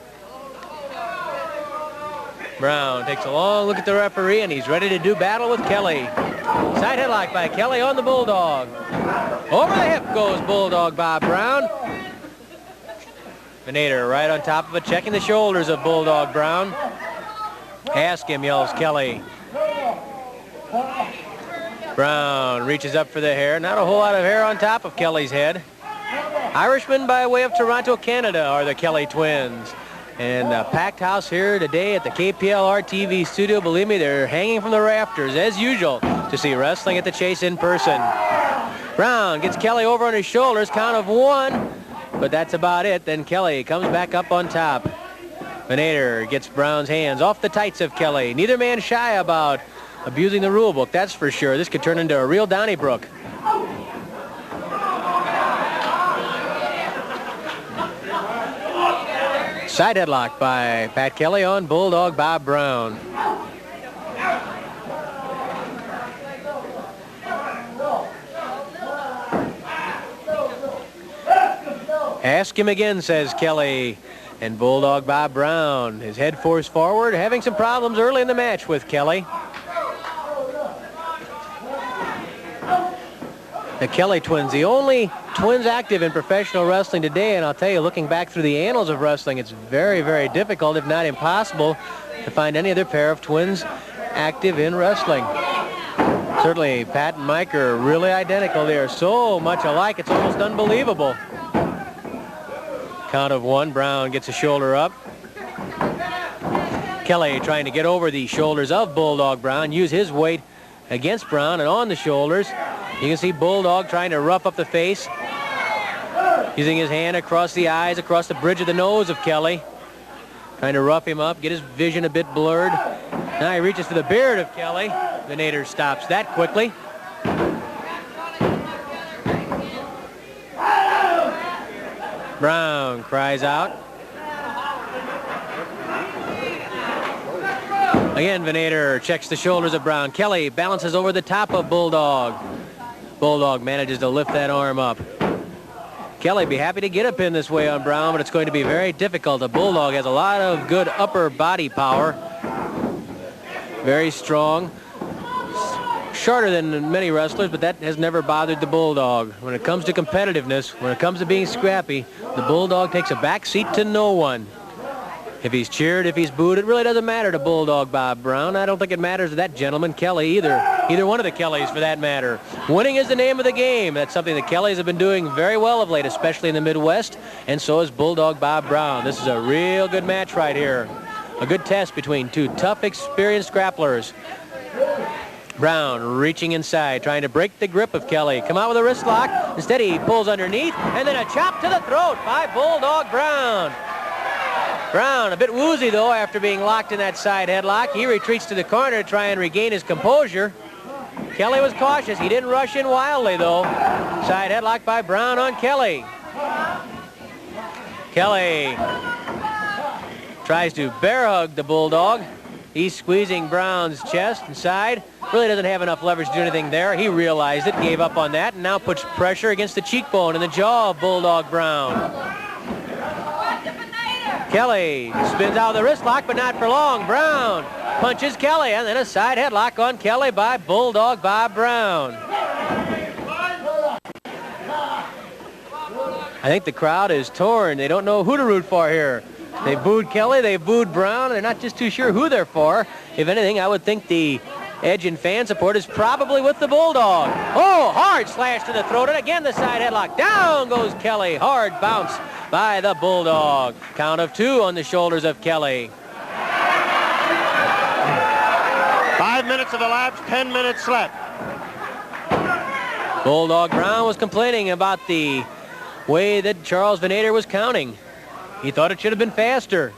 Brown takes a long look at the referee, and he's ready to do battle with Kelly. Side headlock by Kelly on the Bulldog. Over the hip goes Bulldog Bob Brown. Veneta right on top of it, checking the shoulders of Bulldog Brown. Ask him, yells Kelly. Brown reaches up for the hair. Not a whole lot of hair on top of Kelly's head. Irishmen by way of Toronto, Canada are the Kelly twins. And a packed house here today at the KPLR TV studio. Believe me, they're hanging from the rafters, as usual, to see Wrestling at the Chase in person. Brown gets Kelly over on his shoulders, count of one, but that's about it. Then Kelly comes back up on top. Veneta gets Brown's hands off the tights of Kelly. Neither man shy about abusing the rule book, that's for sure. This could turn into a real Donnybrook. Side headlock by Pat Kelly on Bulldog Bob Brown. Ask him again, says Kelly. And Bulldog Bob Brown, his head forced forward, having some problems early in the match with Kelly. The Kelly twins, the only twins active in professional wrestling today, and I'll tell you, looking back through the annals of wrestling, it's very, very difficult, if not impossible, to find any other pair of twins active in wrestling. Certainly, Pat and Mike are really identical. They are so much alike, it's almost unbelievable. Count of one, Brown gets a shoulder up. Kelly trying to get over the shoulders of Bulldog Brown, use his weight against Brown and on the shoulders. You can see Bulldog trying to rough up the face, using his hand across the eyes, across the bridge of the nose of Kelly, trying to rough him up, get his vision a bit blurred. Now he reaches for the beard of Kelly. Veneta stops that quickly. Brown cries out. Again, Veneta checks the shoulders of Brown. Kelly balances over the top of Bulldog. Bulldog manages to lift that arm up. Kelly be happy to get a pin this way on Brown, but it's going to be very difficult. The Bulldog has a lot of good upper body power. Very strong. Shorter than many wrestlers, but that has never bothered the Bulldog. When it comes to competitiveness, when it comes to being scrappy, the Bulldog takes a back seat to no one. If he's cheered, if he's booed, it really doesn't matter to Bulldog Bob Brown. I don't think it matters to that gentleman, Kelly, either. Either one of the Kellys, for that matter. Winning is the name of the game. That's something the Kellys have been doing very well of late, especially in the Midwest, and so is Bulldog Bob Brown. This is a real good match right here. A good test between two tough, experienced grapplers. Brown reaching inside, trying to break the grip of Kelly. Come out with a wrist lock. Instead, he pulls underneath, and then a chop to the throat by Bulldog Brown. Brown, a bit woozy, though, after being locked in that side headlock. He retreats to the corner to try and regain his composure. Kelly was cautious. He didn't rush in wildly, though. Side headlock by Brown on Kelly. Kelly tries to bear hug the Bulldog. He's squeezing Brown's chest and side. Really doesn't have enough leverage to do anything there. He realized it, gave up on that, and now puts pressure against the cheekbone and the jaw of Bulldog Brown. Kelly spins out of the wrist lock, but not for long. Brown punches Kelly, and then a side headlock on Kelly by Bulldog Bob Brown. I think the crowd is torn. They don't know who to root for here. They booed Kelly, they booed Brown. They're not just too sure who they're for. If anything, I would think the edge in fan support is probably with the Bulldog. Oh, hard slash to the throat, and again the side headlock. Down goes Kelly. Hard bounce by the Bulldog. Count of 2 on the shoulders of Kelly. 5 minutes have elapsed, 10 minutes left. Bulldog Brown was complaining about the way that Charles Venator was counting. He thought it should have been faster.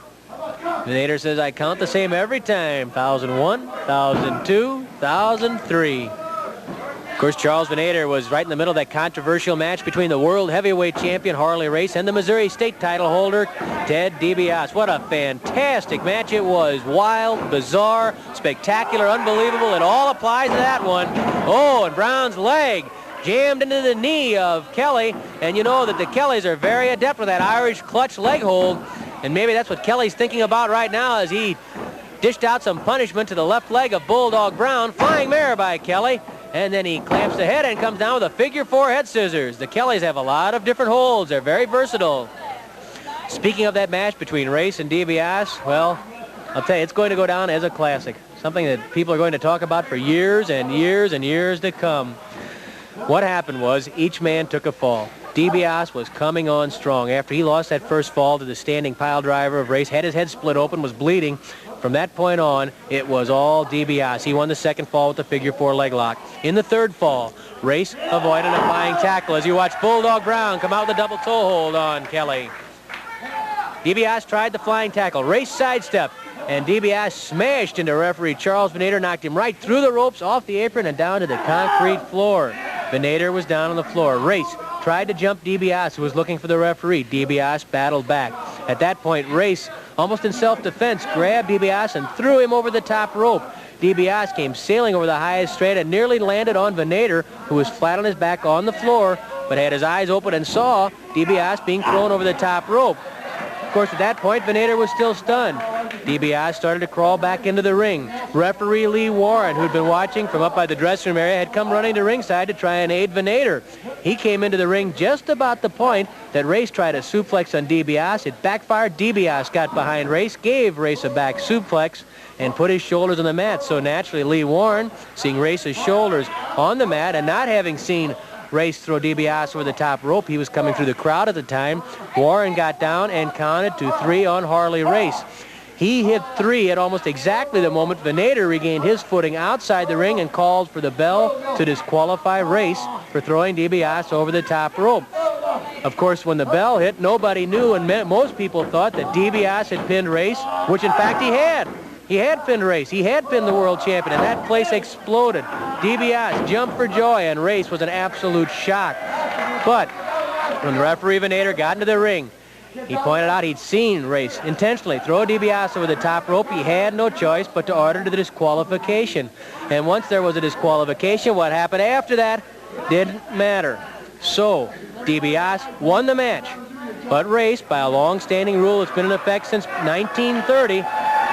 Venator says, I count the same every time. 1001, 1002, 1003. Of course, Charles Venator was right in the middle of that controversial match between the world heavyweight champion Harley Race and the Missouri State title holder Ted DiBiase. What a fantastic match it was. Wild, bizarre, spectacular, unbelievable. It all applies to that one. Oh, and Brown's leg jammed into the knee of Kelly, and you know that the Kellys are very adept with that Irish clutch leg hold, and maybe that's what Kelly's thinking about right now as he dished out some punishment to the left leg of Bulldog Brown. Flying mare by Kelly, and then he clamps the head and comes down with a figure 4 head scissors. The Kellys have a lot of different holds. They're very versatile. Speaking of that match between Race and DiBiase, well, I'll tell you, it's going to go down as a classic, something that people are going to talk about for years and years and years to come. What happened was each man took a fall. DiBiase was coming on strong. After he lost that first fall to the standing pile driver of Race, had his head split open, was bleeding. From that point on, it was all DiBiase. He won the second fall with the figure 4 leg lock. In the third fall, Race avoided a flying tackle as you watch Bulldog Brown come out with a double toe hold on Kelly. DiBiase tried the flying tackle. Race sidestep, and DiBiase smashed into referee Charles Venator, knocked him right through the ropes, off the apron, and down to the concrete floor. Venator was down on the floor. Race tried to jump DiBiase, who was looking for the referee. DiBiase battled back. At that point, Race, almost in self-defense, grabbed DiBiase and threw him over the top rope. DiBiase came sailing over the highest straight and nearly landed on Venator, who was flat on his back on the floor, but had his eyes open and saw DiBiase being thrown over the top rope. Of course, at that point, Venator was still stunned. DiBiase started to crawl back into the ring. Referee Lee Warren, who'd been watching from up by the dressing room area, had come running to ringside to try and aid Venator. He came into the ring just about the point that Race tried a suplex on DiBiase. It backfired. DiBiase got behind Race, gave Race a back suplex, and put his shoulders on the mat. So naturally, Lee Warren, seeing Race's shoulders on the mat and not having seen Race throw DiBiase over the top rope, he was coming through the crowd at the time. Warren got down and counted to 3 on Harley Race. He hit 3 at almost exactly the moment Venator regained his footing outside the ring and called for the bell to disqualify Race for throwing DiBiase over the top rope. Of course, when the bell hit, nobody knew, and most people thought that DiBiase had pinned Race, which in fact he had. He had pinned Race. He had pinned the world champion, and that place exploded. DiBiase jumped for joy, and Race was an absolute shock. But when the referee Venator got into the ring, he pointed out he'd seen Race intentionally throw DiBiase over the top rope. He had no choice but to order the disqualification. And once there was a disqualification, what happened after that didn't matter. So DiBiase won the match. But Race, by a long-standing rule that's been in effect since 1930,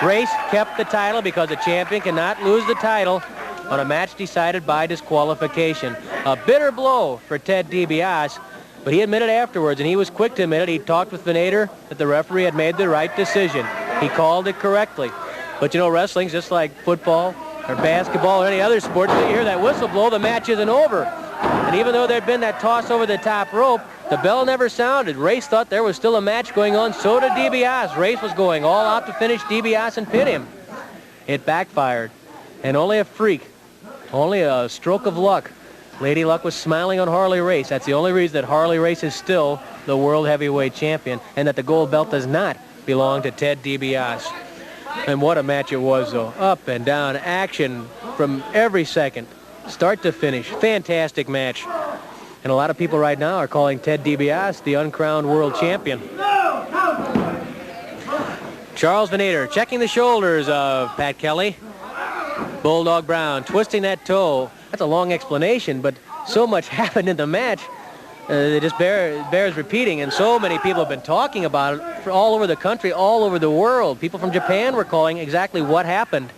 Race kept the title because a champion cannot lose the title on a match decided by disqualification. A bitter blow for Ted DiBiase, but he admitted afterwards, and he was quick to admit it, he talked with Venator that the referee had made the right decision. He called it correctly. But you know, wrestling's just like football or basketball or any other sport. Until you hear that whistle blow, the match isn't over. And even though there'd been that toss over the top rope, the bell never sounded. Race thought there was still a match going on. So did DiBiase. Race was going all out to finish DiBiase and pin him. It backfired. And only a freak, only a stroke of luck. Lady Luck was smiling on Harley Race. That's the only reason that Harley Race is still the world heavyweight champion, and that the gold belt does not belonged to Ted DiBiase. And what a match it was, though. Up and down action from every second, start to finish. Fantastic match. And a lot of people right now are calling Ted DiBiase the uncrowned world champion. Charles Venator checking the shoulders of Pat Kelly. Bulldog Brown twisting that toe. That's a long explanation, but so much happened in the match. It just bears repeating, and so many people have been talking about it all over the country, all over the world. People from Japan were calling exactly what happened.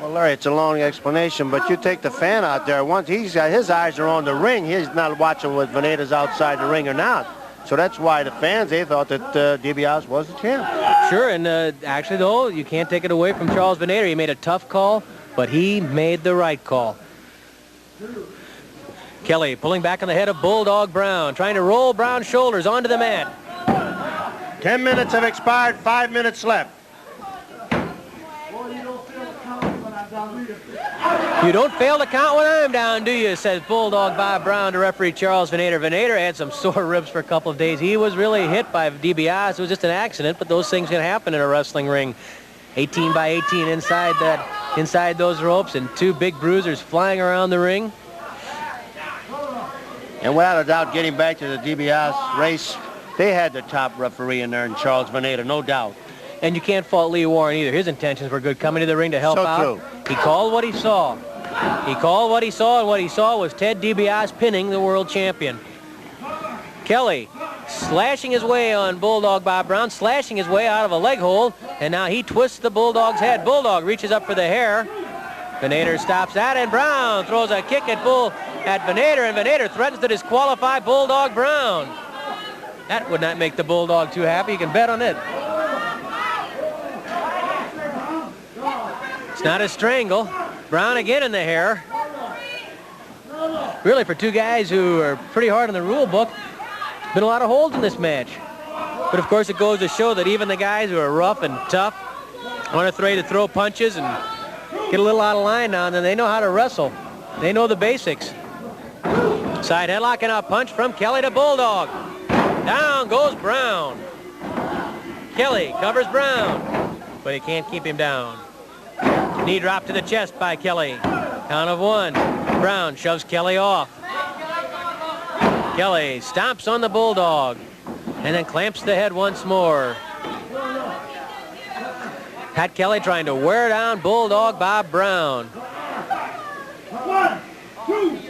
Well, Larry, it's a long explanation, but you take the fan out there. Once his eyes are on the ring, he's not watching whether Venator's outside the ring or not. So that's why the fans, they thought that DiBiase was the champ. Sure, and actually, though, you can't take it away from Charles Venator. He made a tough call, but he made the right call. Kelly pulling back on the head of Bulldog Brown, trying to roll Brown's shoulders onto the mat. 10 minutes have expired, 5 minutes left. You don't fail to count when I'm down, do you? Says Bulldog Bob Brown to referee Charles Venator. Venator had some sore ribs for a couple of days. He was really hit by DiBiase. It was just an accident, but those things can happen in a wrestling ring. 18 by 18 inside those ropes, and two big bruisers flying around the ring. And without a doubt, getting back to the DiBiase race, they had the top referee in there in Charles Venator, no doubt. And you can't fault Lee Warren either. His intentions were good, coming to the ring to help out. True. He called what he saw. He called what he saw, and what he saw was Ted DiBiase pinning the world champion. Kelly slashing his way on Bulldog Bob Brown, slashing his way out of a leg hold, and now he twists the Bulldog's head. Bulldog reaches up for the hair. Venator stops that, and Brown throws a kick at Venator, and Venator threatens to disqualify Bulldog Brown. That would not make the Bulldog too happy. You can bet on it. It's not a strangle. Brown again in the hair. Really, for two guys who are pretty hard on the rule book, been a lot of holds in this match. But of course, it goes to show that even the guys who are rough and tough, aren't afraid to throw punches and get a little out of line now and then. They know how to wrestle. They know the basics. Side headlock and a punch from Kelly to Bulldog. Down goes Brown. Kelly covers Brown, but he can't keep him down. Knee drop to the chest by Kelly. Count of one. Brown shoves Kelly off. Kelly stomps on the Bulldog and then clamps the head once more. Pat Kelly trying to wear down Bulldog Bob Brown. 1, 2, 3.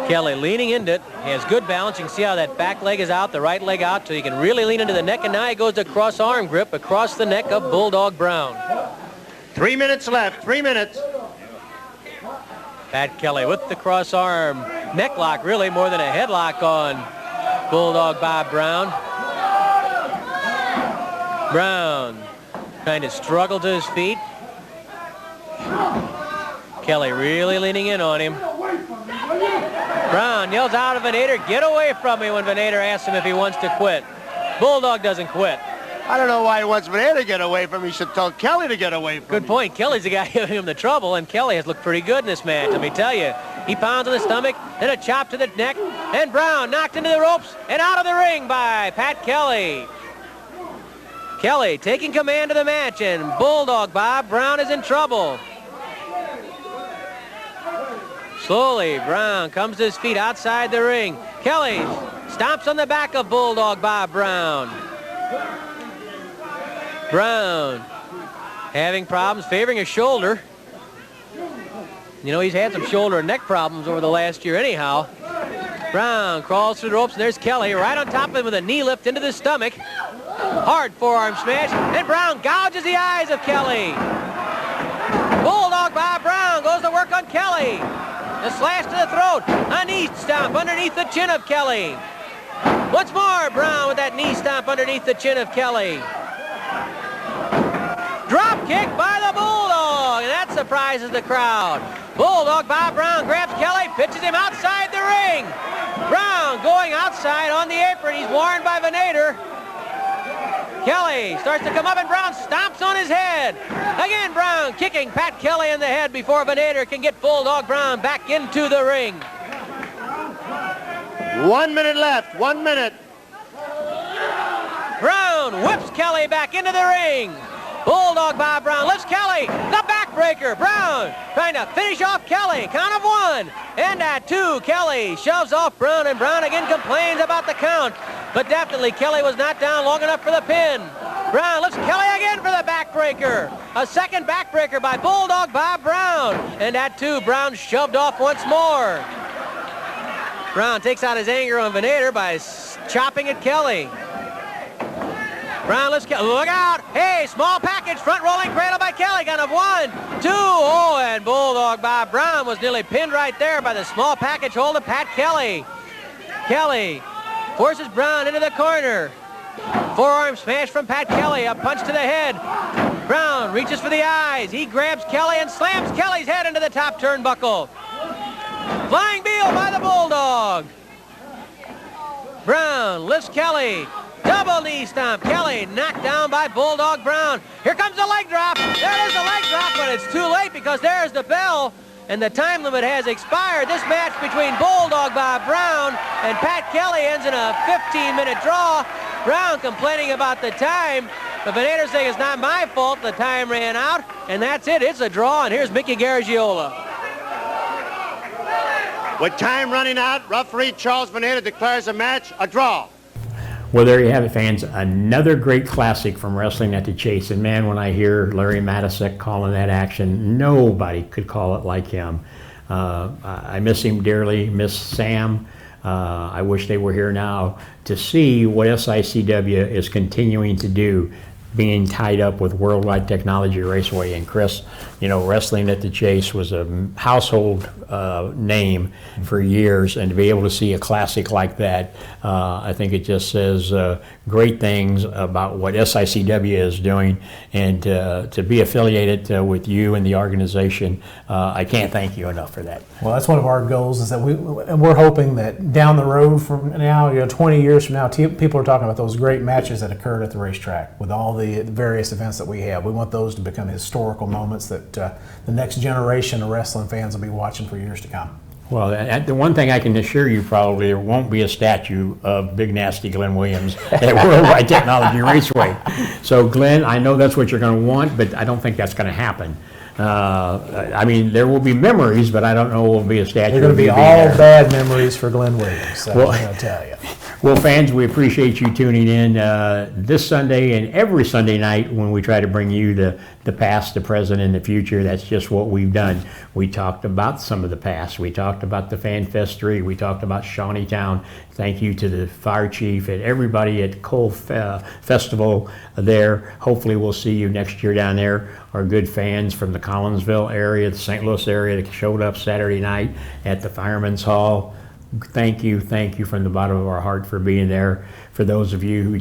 Kelly leaning into it. He has good balance. You can see how that back leg is out, the right leg out, so he can really lean into the neck, and now he goes to cross arm grip across the neck of Bulldog Brown. 3 minutes left, 3 minutes. Pat Kelly with the cross arm neck lock, really more than a headlock on Bulldog Bob Brown. Brown trying to struggle to his feet. Kelly really leaning in on him. Brown yells out of Venator, "Get away from me," when Venator asks him if he wants to quit. Bulldog doesn't quit. I don't know why he wants Venator to get away from him. He should tell Kelly to get away from him. Good point. Kelly's the guy giving him the trouble, and Kelly has looked pretty good in this match, let me tell you. He pounds on the stomach, then a chop to the neck, and Brown knocked into the ropes and out of the ring by Pat Kelly. Kelly taking command of the match, and Bulldog Bob Brown is in trouble. Slowly, Brown comes to his feet outside the ring. Kelly stomps on the back of Bulldog Bob Brown. Brown having problems, favoring his shoulder. You know, he's had some shoulder and neck problems over the last year anyhow. Brown crawls through the ropes, and there's Kelly right on top of him with a knee lift into the stomach. Hard forearm smash, and Brown gouges the eyes of Kelly. Bulldog Bob Brown goes to work on Kelly. A slash to the throat, a knee stomp underneath the chin of Kelly. Once more, Brown with that knee stomp underneath the chin of Kelly. Drop kick by the Bulldog, and that surprises the crowd. Bulldog Bob Brown grabs Kelly, pitches him outside the ring. Brown going outside on the apron. He's warned by Venator. Kelly starts to come up, and Brown stomps on his head. Again, Brown kicking Pat Kelly in the head before Venator can get Bulldog Brown back into the ring. 1 minute left. 1 minute. Brown whips Kelly back into the ring. Bulldog Bob Brown lifts Kelly. The backbreaker. Brown trying to finish off Kelly. Count of 1. And at 2, Kelly shoves off Brown, and Brown again complains about the count. But definitely Kelly was not down long enough for the pin. Brown lifts Kelly again for the backbreaker. A second backbreaker by Bulldog Bob Brown. And at 2, Brown shoved off once more. Brown takes out his anger on Venator by chopping at Kelly. Brown lifts Kelly. Look out! Hey, small package, front rolling cradle by Kelly. Count of 1, 2. Oh, and Bulldog Bob Brown was nearly pinned right there by the small package hold of Pat Kelly. Kelly forces Brown into the corner. Forearm smash from Pat Kelly. A punch to the head. Brown reaches for the eyes. He grabs Kelly and slams Kelly's head into the top turnbuckle. Flying Beal by the Bulldog. Brown lifts Kelly. Double knee stomp. Kelly knocked down by Bulldog Brown. Here comes the leg drop. There is the leg drop, but it's too late because there's the bell, and the time limit has expired. This match between Bulldog Bob Brown and Pat Kelly ends in a 15-minute draw. Brown complaining about the time. The Venator saying it's not my fault. The time ran out, and that's it. It's a draw, and here's Mickey Garagiola. With time running out, referee Charles Venator declares the match a draw. Well, there you have it, fans. Another great classic from Wrestling at the Chase. And man, when I hear Larry Matisek calling that action, nobody could call it like him. I miss him dearly, miss Sam. I wish they were here now to see what SICW is continuing to do, being tied up with Worldwide Technology Raceway. And Chris, you know, Wrestling at the Chase was a household name for years, and to be able to see a classic like that, I think it just says great things about what SICW is doing, and to be affiliated with you and the organization, I can't thank you enough for that. Well, that's one of our goals, is that we're hoping that down the road from now, 20 years from now, people are talking about those great matches that occurred at the racetrack with all the various events that we have. We want those to become historical moments that the next generation of wrestling fans will be watching for years to come. Well, the one thing I can assure you, probably there won't be a statue of Big Nasty Glenn Williams at Worldwide Technology Raceway. So Glenn, I know that's what you're going to want, but I don't think that's going to happen. I mean, there will be memories, but I don't know will be a statue. They're going to be all bad memories for Glenn Williams, I'm going to tell you. Well, fans, we appreciate you tuning in this Sunday and every Sunday night when we try to bring you the past, the present, and the future. That's just what we've done. We talked about some of the past. We talked about the Fan Fest 3. We talked about Shawneetown. Thank you to the fire chief and everybody at Cole Festival there. Hopefully we'll see you next year down there. Our good fans from the Collinsville area, the St. Louis area that showed up Saturday night at the Fireman's Hall. Thank you from the bottom of our heart for being there. For those of you who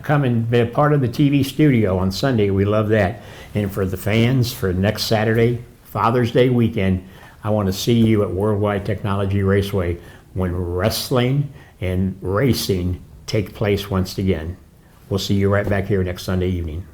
come and be a part of the TV studio on Sunday, we love that. And for the fans, for next Saturday, Father's Day weekend, I want to see you at Worldwide Technology Raceway when wrestling and racing take place once again. We'll see you right back here next Sunday evening.